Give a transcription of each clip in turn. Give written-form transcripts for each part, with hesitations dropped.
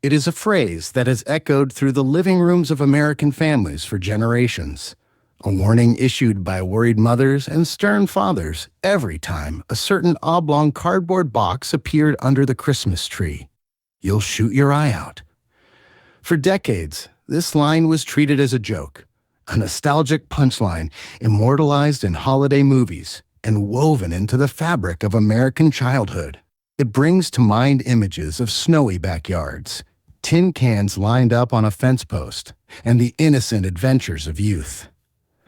It is a phrase that has echoed through the living rooms of American families for generations. A warning issued by worried mothers and stern fathers every time a certain oblong cardboard box appeared under the Christmas tree. You'll shoot your eye out. For decades, this line was treated as a joke, a nostalgic punchline immortalized in holiday movies and woven into the fabric of American childhood. It brings to mind images of snowy backyards, tin cans lined up on a fence post, and the innocent adventures of youth.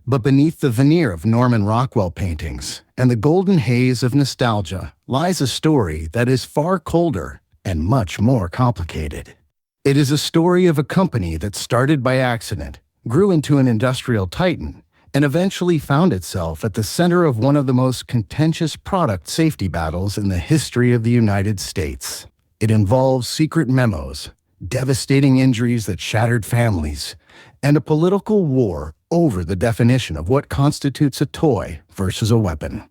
But beneath the veneer of Norman Rockwell paintings and the golden haze of nostalgia lies a story that is far colder and much more complicated. It is a story of a company that started by accident, grew into an industrial titan, and eventually found itself at the center of one of the most contentious product safety battles in the history of the United States. It involves secret memos, devastating injuries that shattered families, and a political war over the definition of what constitutes a toy versus a weapon.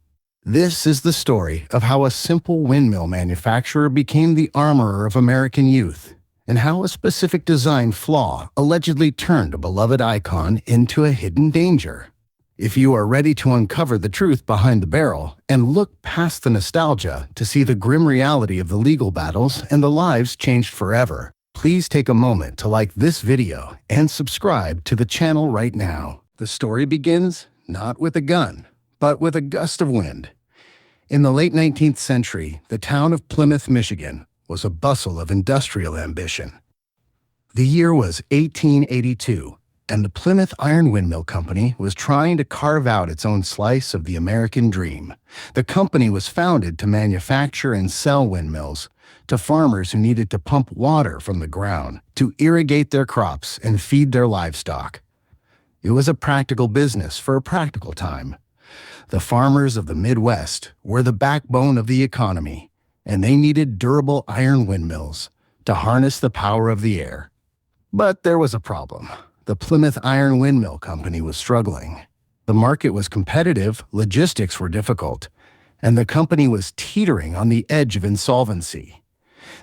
This is the story of how a simple windmill manufacturer became the armorer of American youth, and how a specific design flaw allegedly turned a beloved icon into a hidden danger. If you are ready to uncover the truth behind the barrel and look past the nostalgia to see the grim reality of the legal battles and the lives changed forever, please take a moment to like this video and subscribe to the channel right now. The story begins not with a gun, but with a gust of wind. In the late 19th century, the town of Plymouth, Michigan, was a bustle of industrial ambition. The year was 1882, and the Plymouth Iron Windmill Company was trying to carve out its own slice of the American dream. The company was founded to manufacture and sell windmills to farmers who needed to pump water from the ground to irrigate their crops and feed their livestock. It was a practical business for a practical time. The farmers of the Midwest were the backbone of the economy, and they needed durable iron windmills to harness the power of the air. But there was a problem. The Plymouth Iron Windmill Company was struggling. The market was competitive, logistics were difficult, and the company was teetering on the edge of insolvency.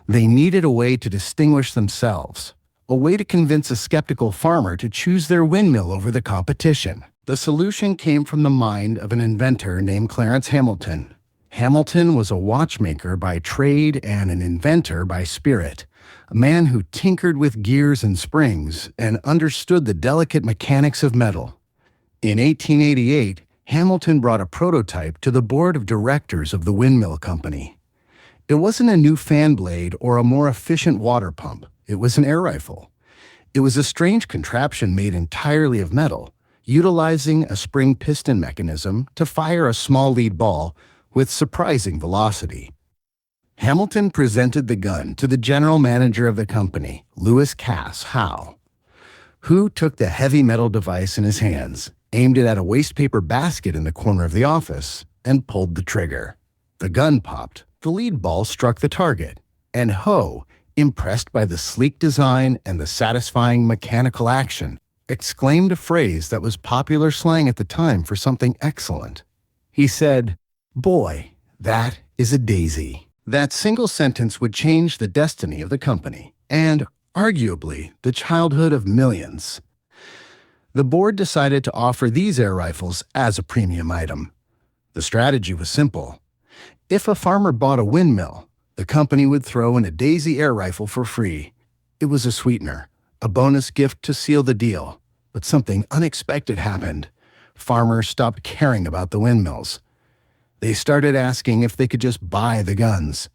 They needed a way to distinguish themselves, a way to convince a skeptical farmer to choose their windmill over the competition. The solution came from the mind of an inventor named Clarence Hamilton. Hamilton was a watchmaker by trade and an inventor by spirit, a man who tinkered with gears and springs and understood the delicate mechanics of metal. In 1888, Hamilton brought a prototype to the board of directors of the windmill company. It wasn't a new fan blade or a more efficient water pump. It was an air rifle. It was a strange contraption made entirely of metal, utilizing a spring piston mechanism to fire a small lead ball with surprising velocity. Hamilton presented the gun to the general manager of the company, Lewis Cass Howe, who took the heavy metal device in his hands, aimed it at a wastepaper basket in the corner of the office, and pulled the trigger. The gun popped, the lead ball struck the target, and Howe, impressed by the sleek design and the satisfying mechanical action, exclaimed a phrase that was popular slang at the time for something excellent. He said, "Boy, that is a daisy." That single sentence would change the destiny of the company, and, arguably, the childhood of millions. The board decided to offer these air rifles as a premium item. The strategy was simple. If a farmer bought a windmill, the company would throw in a Daisy air rifle for free. It was a sweetener, a bonus gift to seal the deal. But something unexpected happened. Farmers stopped caring about the windmills. They started asking if they could just buy the guns.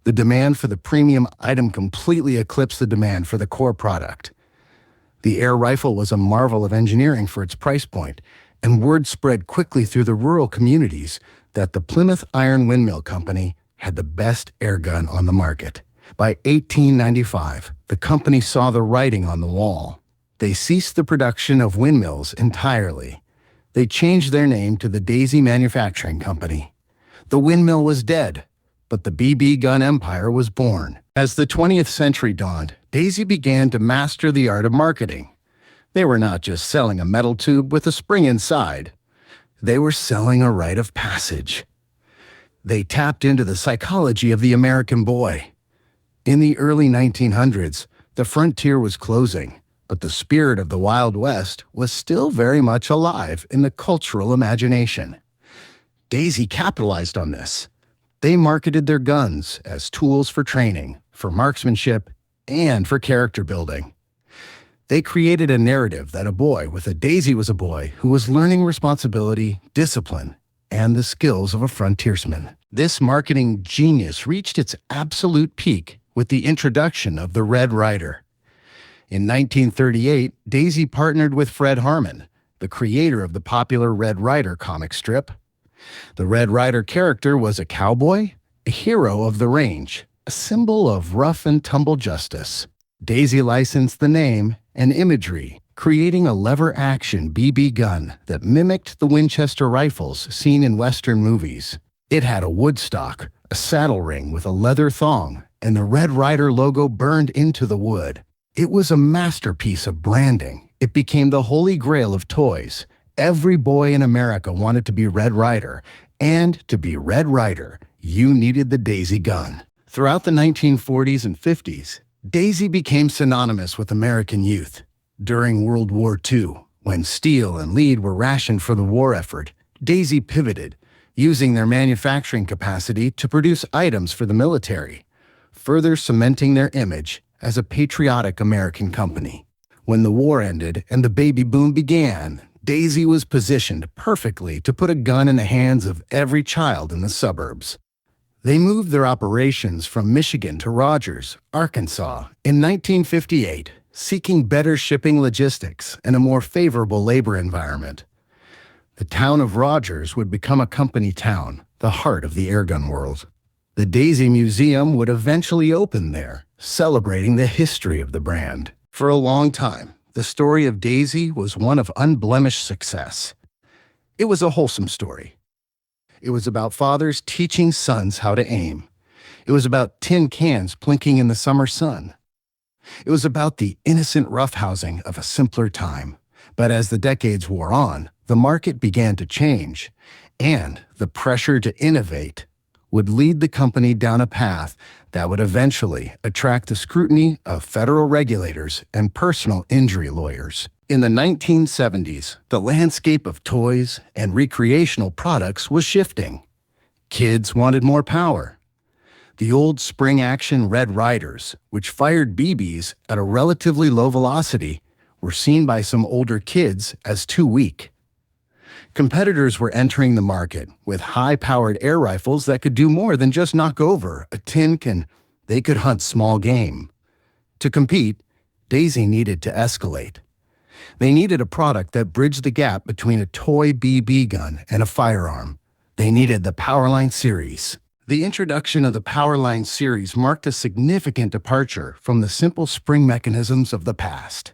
The demand for the premium item completely eclipsed the demand for the core product. The air rifle was a marvel of engineering for its price point, and word spread quickly through the rural communities that the Plymouth Iron Windmill Company had the best air gun on the market. By 1895, the company saw the writing on the wall. They ceased the production of windmills entirely. They changed their name to the Daisy Manufacturing Company. The windmill was dead, but the BB gun empire was born. As the 20th century dawned, Daisy began to master the art of marketing. They were not just selling a metal tube with a spring inside. They were selling a rite of passage. They tapped into the psychology of the American boy. In the early 1900s, the frontier was closing, but the spirit of the Wild West was still very much alive in the cultural imagination. Daisy capitalized on this. They marketed their guns as tools for training, for marksmanship, and for character building. They created a narrative that a boy with a Daisy was a boy who was learning responsibility, discipline, and the skills of a frontiersman. This marketing genius reached its absolute peak with the introduction of the Red Ryder. In 1938, Daisy partnered with Fred Harmon, the creator of the popular Red Ryder comic strip. The Red Ryder character was a cowboy, a hero of the range, a symbol of rough and tumble justice. Daisy licensed the name and imagery, creating a lever-action BB gun that mimicked the Winchester rifles seen in Western movies. It had a wood stock, a saddle ring with a leather thong, and the Red Ryder logo burned into the wood. It was a masterpiece of branding. It became the holy grail of toys. Every boy in America wanted to be Red Ryder, and to be Red Ryder, you needed the Daisy gun. Throughout the 1940s and 50s, Daisy became synonymous with American youth. During World War II, when steel and lead were rationed for the war effort, Daisy pivoted, using their manufacturing capacity to produce items for the military, further cementing their image as a patriotic American company. When the war ended and the baby boom began, Daisy was positioned perfectly to put a gun in the hands of every child in the suburbs. They moved their operations from Michigan to Rogers, Arkansas, in 1958, seeking better shipping logistics and a more favorable labor environment. The town of Rogers would become a company town, the heart of the airgun world. The Daisy Museum would eventually open there, celebrating the history of the brand. For a long time, the story of Daisy was one of unblemished success. It was a wholesome story. It was about fathers teaching sons how to aim. It was about tin cans plinking in the summer sun. It was about the innocent roughhousing of a simpler time. But as the decades wore on, the market began to change, and the pressure to innovate would lead the company down a path that would eventually attract the scrutiny of federal regulators and personal injury lawyers. In the 1970s, the landscape of toys and recreational products was shifting. Kids wanted more power. The old spring-action Red Ryders, which fired BBs at a relatively low velocity, were seen by some older kids as too weak. Competitors were entering the market with high-powered air rifles that could do more than just knock over a tin can. They could hunt small game. To compete, Daisy needed to escalate. They needed a product that bridged the gap between a toy BB gun and a firearm. They needed the Powerline series. The introduction of the Powerline series marked a significant departure from the simple spring mechanisms of the past.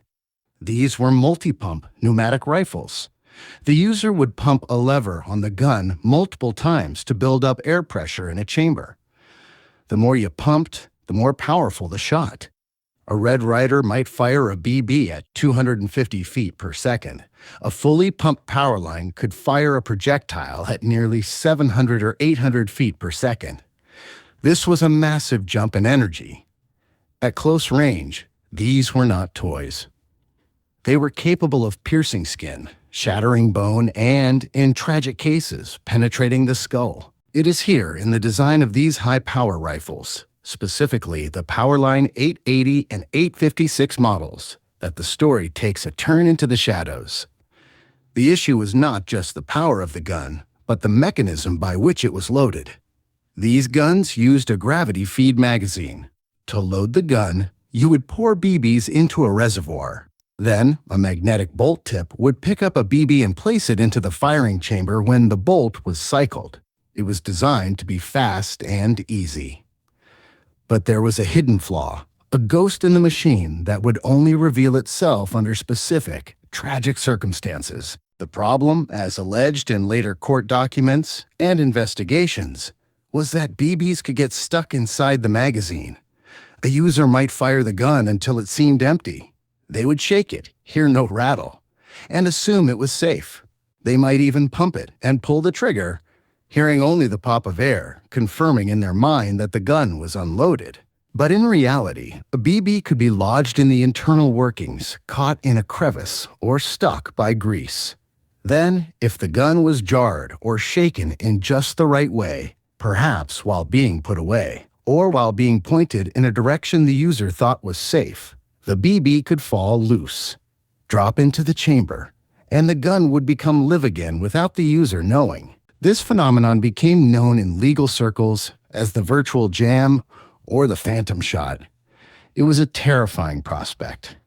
These were multi-pump pneumatic rifles. The user would pump a lever on the gun multiple times to build up air pressure in a chamber. The more you pumped, the more powerful the shot. A Red Ryder might fire a BB at 250 feet per second. A fully pumped Powerline could fire a projectile at nearly 700 or 800 feet per second. This was a massive jump in energy. At close range, these were not toys. They were capable of piercing skin, shattering bone, and, in tragic cases, penetrating the skull. It is here in the design of these high-power rifles, specifically the Powerline 880 and 856 models, that the story takes a turn into the shadows. The issue was not just the power of the gun, but the mechanism by which it was loaded. These guns used a gravity feed magazine. To load the gun, you would pour BBs into a reservoir. Then, a magnetic bolt tip would pick up a BB and place it into the firing chamber when the bolt was cycled. It was designed to be fast and easy. But there was a hidden flaw, a ghost in the machine that would only reveal itself under specific, tragic circumstances. The problem, as alleged in later court documents and investigations, was that BBs could get stuck inside the magazine. A user might fire the gun until it seemed empty. They would shake it, hear no rattle, and assume it was safe. They might even pump it and pull the trigger, hearing only the pop of air, confirming in their mind that the gun was unloaded. But in reality, a BB could be lodged in the internal workings, caught in a crevice, or stuck by grease. Then, if the gun was jarred or shaken in just the right way, perhaps while being put away, or while being pointed in a direction the user thought was safe, the BB could fall loose, drop into the chamber, and the gun would become live again without the user knowing. This phenomenon became known in legal circles as the virtual jam or the phantom shot. It was a terrifying prospect.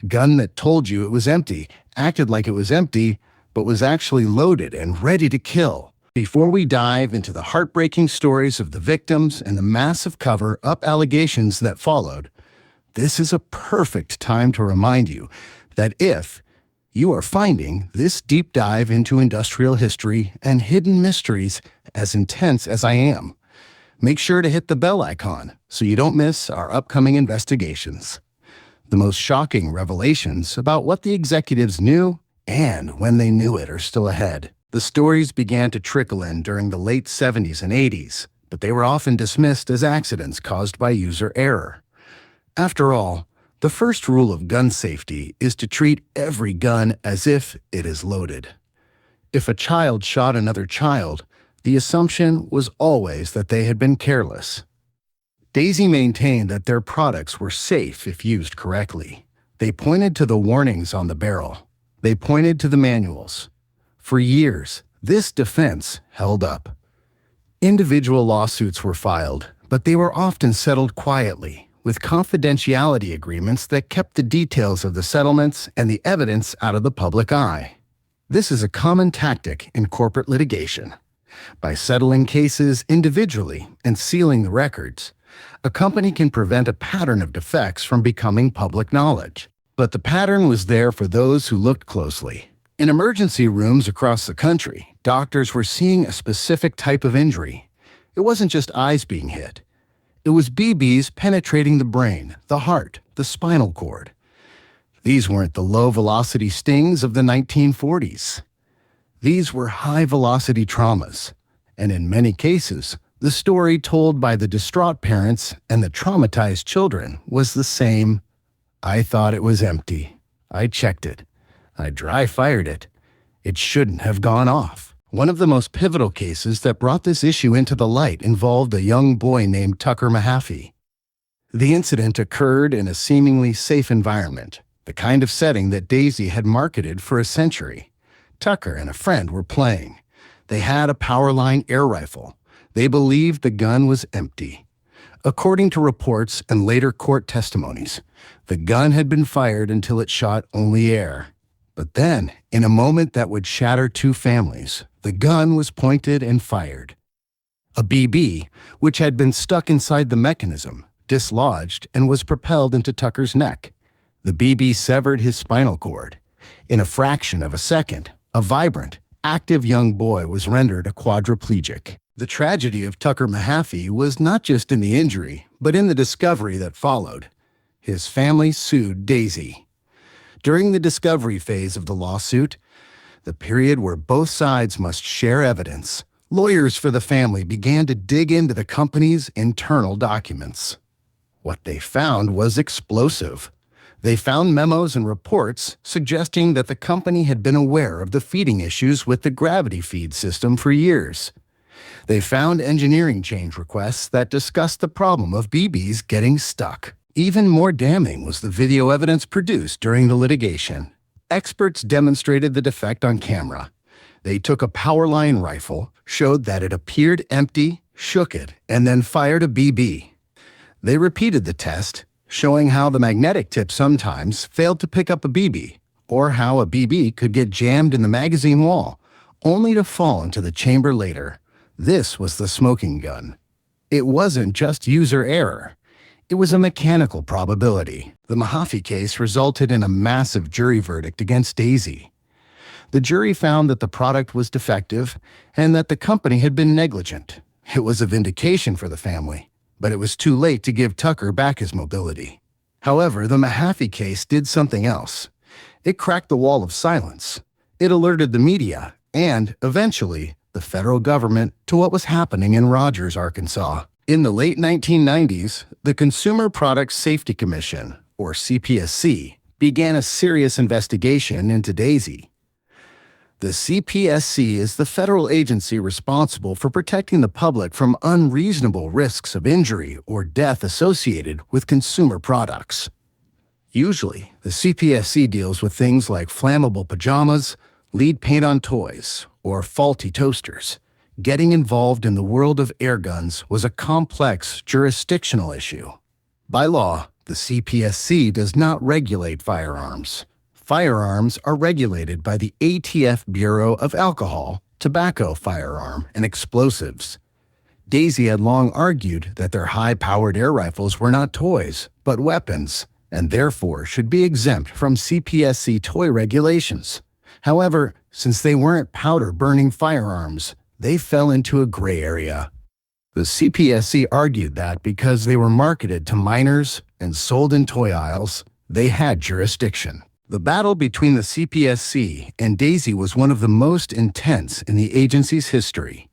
A gun that told you it was empty, acted like it was empty, but was actually loaded and ready to kill. Before we dive into the heartbreaking stories of the victims and the massive cover-up allegations that followed, this is a perfect time to remind you that if you are finding this deep dive into industrial history and hidden mysteries as intense as I am, make sure to hit the bell icon so you don't miss our upcoming investigations. The most shocking revelations about what the executives knew and when they knew it are still ahead. The stories began to trickle in during the late 70s and 80s, but they were often dismissed as accidents caused by user error. After all, the first rule of gun safety is to treat every gun as if it is loaded. If a child shot another child, the assumption was always that they had been careless. Daisy maintained that their products were safe if used correctly. They pointed to the warnings on the barrel. They pointed to the manuals. For years, this defense held up. Individual lawsuits were filed, but they were often settled quietly, with confidentiality agreements that kept the details of the settlements and the evidence out of the public eye. This is a common tactic in corporate litigation. By settling cases individually and sealing the records, a company can prevent a pattern of defects from becoming public knowledge. But the pattern was there for those who looked closely. In emergency rooms across the country, doctors were seeing a specific type of injury. It wasn't just eyes being hit. It was BBs penetrating the brain, the heart, the spinal cord. These weren't the low-velocity stings of the 1940s. These were high-velocity traumas, and in many cases, the story told by the distraught parents and the traumatized children was the same. I thought it was empty. I checked it. I dry-fired it. It shouldn't have gone off. One of the most pivotal cases that brought this issue into the light involved a young boy named Tucker Mahaffey. The incident occurred in a seemingly safe environment, the kind of setting that Daisy had marketed for a century. Tucker and a friend were playing. They had a Powerline air rifle. They believed the gun was empty. According to reports and later court testimonies, the gun had been fired until it shot only air. But then, in a moment that would shatter two families, the gun was pointed and fired. A BB, which had been stuck inside the mechanism, dislodged and was propelled into Tucker's neck. The BB severed his spinal cord. In a fraction of a second, a vibrant, active young boy was rendered a quadriplegic. The tragedy of Tucker Mahaffey was not just in the injury, but in the discovery that followed. His family sued Daisy. During the discovery phase of the lawsuit, the period where both sides must share evidence, lawyers for the family began to dig into the company's internal documents. What they found was explosive. They found memos and reports suggesting that the company had been aware of the feeding issues with the gravity feed system for years. They found engineering change requests that discussed the problem of BBs getting stuck. Even more damning was the video evidence produced during the litigation. Experts demonstrated the defect on camera. They took a Powerline rifle, showed that it appeared empty, shook it, and then fired a BB. They repeated the test, showing how the magnetic tip sometimes failed to pick up a BB, or how a BB could get jammed in the magazine wall, only to fall into the chamber later. This was the smoking gun. It wasn't just user error. It was a mechanical probability. The Mahaffey case resulted in a massive jury verdict against Daisy. The jury found that the product was defective and that the company had been negligent. It was a vindication for the family, but it was too late to give Tucker back his mobility. However, the Mahaffey case did something else. It cracked the wall of silence. It alerted the media and, eventually, the federal government to what was happening in Rogers, Arkansas. In the late 1990s, the Consumer Product Safety Commission, or CPSC, began a serious investigation into Daisy. The CPSC is the federal agency responsible for protecting the public from unreasonable risks of injury or death associated with consumer products. Usually, the CPSC deals with things like flammable pajamas, lead paint on toys, or faulty toasters. Getting involved in the world of air guns was a complex jurisdictional issue. By law, the CPSC does not regulate firearms. Firearms are regulated by the ATF Bureau of Alcohol, Tobacco, Firearm, and Explosives. Daisy had long argued that their high-powered air rifles were not toys, but weapons, and therefore should be exempt from CPSC toy regulations. However, since they weren't powder-burning firearms, they fell into a gray area. The CPSC argued that because they were marketed to minors and sold in toy aisles, they had jurisdiction. The battle between the CPSC and Daisy was one of the most intense in the agency's history.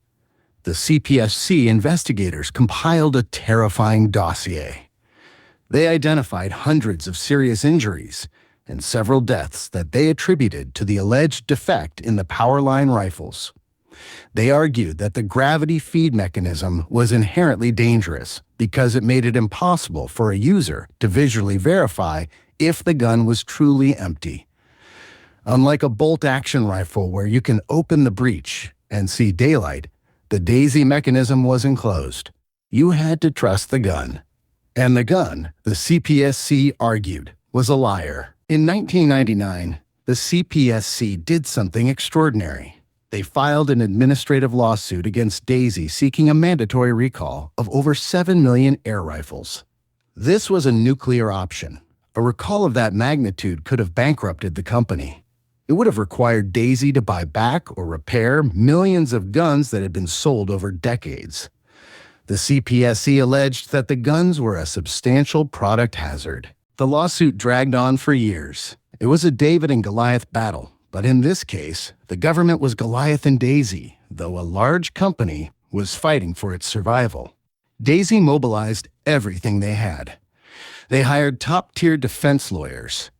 The CPSC investigators compiled a terrifying dossier. They identified hundreds of serious injuries and several deaths that they attributed to the alleged defect in the Powerline rifles. They argued that the gravity feed mechanism was inherently dangerous because it made it impossible for a user to visually verify if the gun was truly empty. Unlike a bolt-action rifle where you can open the breech and see daylight, the Daisy mechanism was enclosed. You had to trust the gun. And the gun, the CPSC argued, was a liar. In 1999, the CPSC did something extraordinary. They filed an administrative lawsuit against Daisy seeking a mandatory recall of over 7 million air rifles. This was a nuclear option. A recall of that magnitude could have bankrupted the company. It would have required Daisy to buy back or repair millions of guns that had been sold over decades. The CPSC alleged that the guns were a substantial product hazard. The lawsuit dragged on for years. It was a David and Goliath battle, but in this case, the government was Goliath and Daisy, though a large company was fighting for its survival. Daisy mobilized everything they had. They hired top-tier defense lawyers.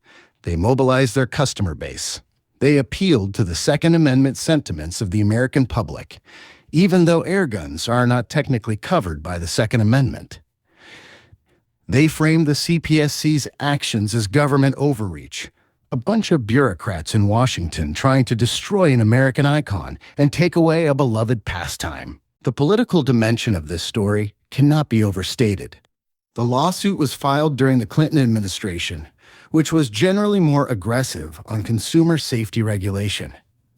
They mobilized their customer base. They appealed to the Second Amendment sentiments of the American public, even though air guns are not technically covered by the Second Amendment. They framed the CPSC's actions as government overreach, a bunch of bureaucrats in Washington trying to destroy an American icon and take away a beloved pastime. The political dimension of this story cannot be overstated. The lawsuit was filed during the Clinton administration, which was generally more aggressive on consumer safety regulation.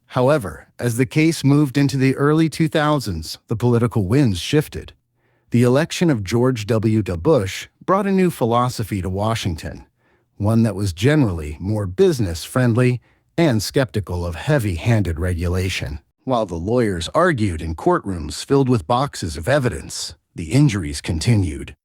However, as the case moved into the early 2000s, the political winds shifted. The election of George W. Bush brought a new philosophy to Washington, one that was generally more business-friendly and skeptical of heavy-handed regulation. While the lawyers argued in courtrooms filled with boxes of evidence, the injuries continued.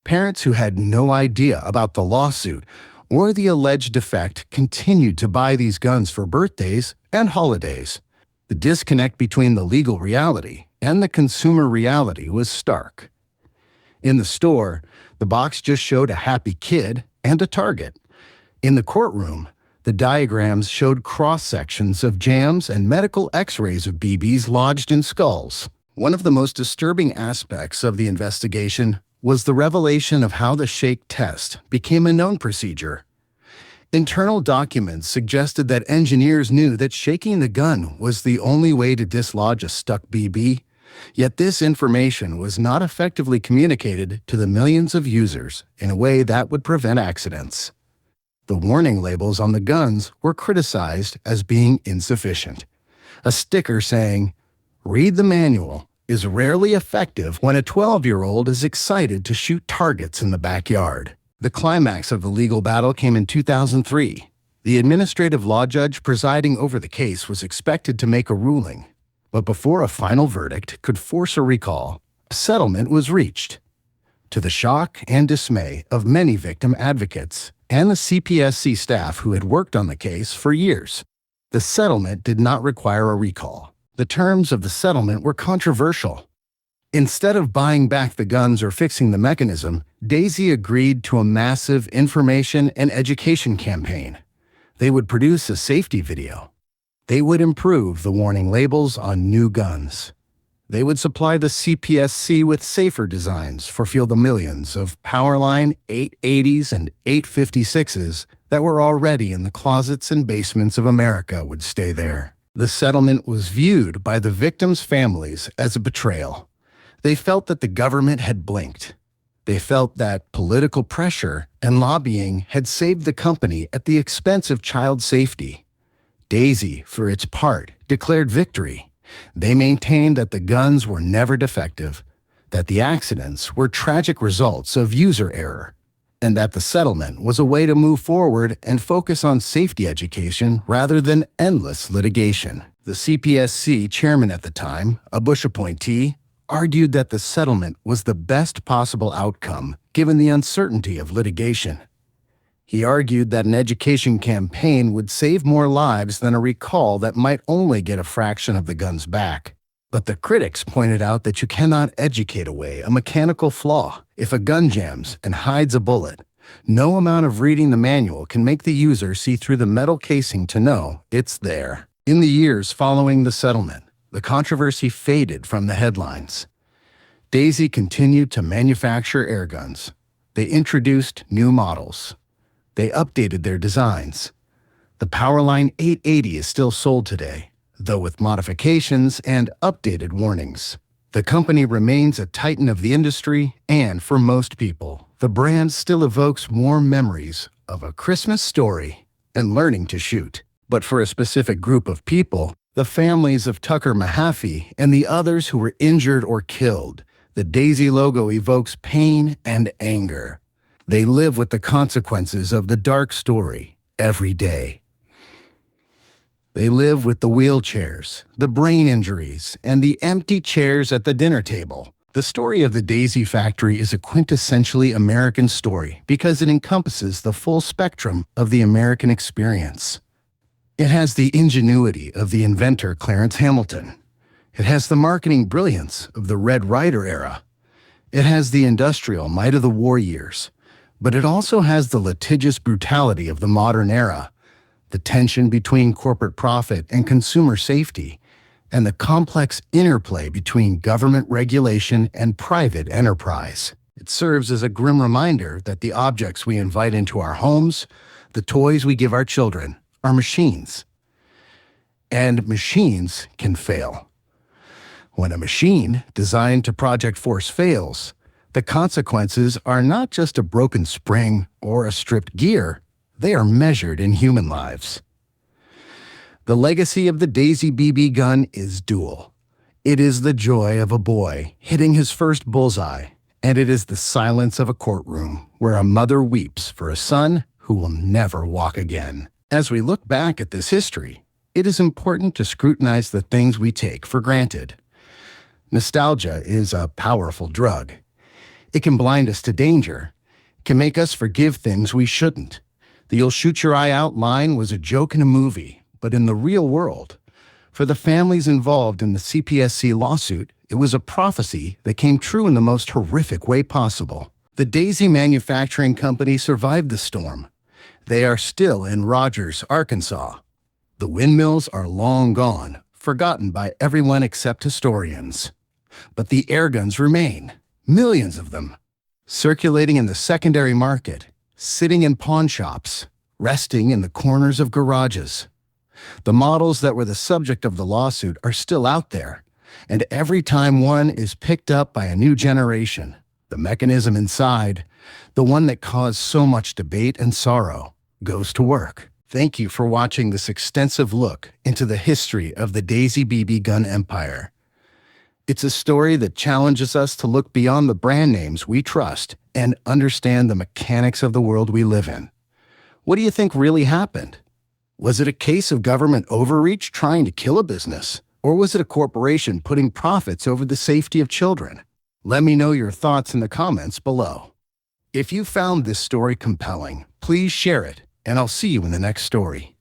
Parents who had no idea about the lawsuit or the alleged defect continued to buy these guns for birthdays and holidays. The disconnect between the legal reality and the consumer reality was stark. In the store, the box just showed a happy kid and a target. In the courtroom, the diagrams showed cross-sections of jams and medical x-rays of BBs lodged in skulls. One of the most disturbing aspects of the investigation was the revelation of how the shake test became a known procedure. Internal documents suggested that engineers knew that shaking the gun was the only way to dislodge a stuck BB, yet this information was not effectively communicated to the millions of users in a way that would prevent accidents. The warning labels on the guns were criticized as being insufficient. A sticker saying, "Read the manual," is rarely effective when a 12-year-old is excited to shoot targets in the backyard. The climax of the legal battle came in 2003. The administrative law judge presiding over the case was expected to make a ruling, but before a final verdict could force a recall, a settlement was reached. To the shock and dismay of many victim advocates and the CPSC staff who had worked on the case for years, the settlement did not require a recall. The terms of the settlement were controversial. Instead of buying back the guns or fixing the mechanism, Daisy agreed to a massive information and education campaign. They would produce a safety video. They would improve the warning labels on new guns. They would supply the CPSC with safer designs for the millions of Powerline 880s and 856s that were already in the closets and basements of America would stay there. The settlement was viewed by the victims' families as a betrayal. They felt that the government had blinked. They felt that political pressure and lobbying had saved the company at the expense of child safety. Daisy, for its part, declared victory. They maintained that the guns were never defective, that the accidents were tragic results of user error, and that the settlement was a way to move forward and focus on safety education rather than endless litigation. The CPSC chairman at the time, a Bush appointee, argued that the settlement was the best possible outcome given the uncertainty of litigation. He argued that an education campaign would save more lives than a recall that might only get a fraction of the guns back. But the critics pointed out that you cannot educate away a mechanical flaw. If a gun jams and hides a bullet, no amount of reading the manual can make the user see through the metal casing to know it's there. In the years following the settlement, the controversy faded from the headlines. Daisy continued to manufacture air guns. They introduced new models. They updated their designs. The Powerline 880 is still sold today, though with modifications and updated warnings. The company remains a titan of the industry, and for most people, the brand still evokes warm memories of A Christmas Story and learning to shoot. But for a specific group of people, the families of Tucker Mahaffey and the others who were injured or killed, the Daisy logo evokes pain and anger. They live with the consequences of the dark story every day. They live with the wheelchairs, the brain injuries, and the empty chairs at the dinner table. The story of the Daisy factory is a quintessentially American story because it encompasses the full spectrum of the American experience. It has the ingenuity of the inventor Clarence Hamilton. It has the marketing brilliance of the Red Ryder era. It has the industrial might of the war years. But it also has the litigious brutality of the modern era, the tension between corporate profit and consumer safety, and the complex interplay between government regulation and private enterprise. It serves as a grim reminder that the objects we invite into our homes, the toys we give our children, are machines. And machines can fail. When a machine designed to project force fails, the consequences are not just a broken spring or a stripped gear, they are measured in human lives. The legacy of the Daisy BB gun is dual. It is the joy of a boy hitting his first bullseye, and it is the silence of a courtroom where a mother weeps for a son who will never walk again. As we look back at this history, it is important to scrutinize the things we take for granted. Nostalgia is a powerful drug. It can blind us to danger, can make us forgive things we shouldn't. The "you'll shoot your eye out" line was a joke in a movie, but in the real world, for the families involved in the CPSC lawsuit, it was a prophecy that came true in the most horrific way possible. The Daisy Manufacturing Company survived the storm. They are still in Rogers, Arkansas. The windmills are long gone, forgotten by everyone except historians. But the airguns remain, millions of them, circulating in the secondary market, sitting in pawn shops, resting in the corners of garages. The models that were the subject of the lawsuit are still out there, and every time one is picked up by a new generation, the mechanism inside, the one that caused so much debate and sorrow, goes to work. Thank you for watching this extensive look into the history of the Daisy BB gun empire. It's a story that challenges us to look beyond the brand names we trust and understand the mechanics of the world we live in. What do you think really happened? Was it a case of government overreach trying to kill a business? Or was it a corporation putting profits over the safety of children? Let me know your thoughts in the comments below. If you found this story compelling, please share it, and I'll see you in the next story.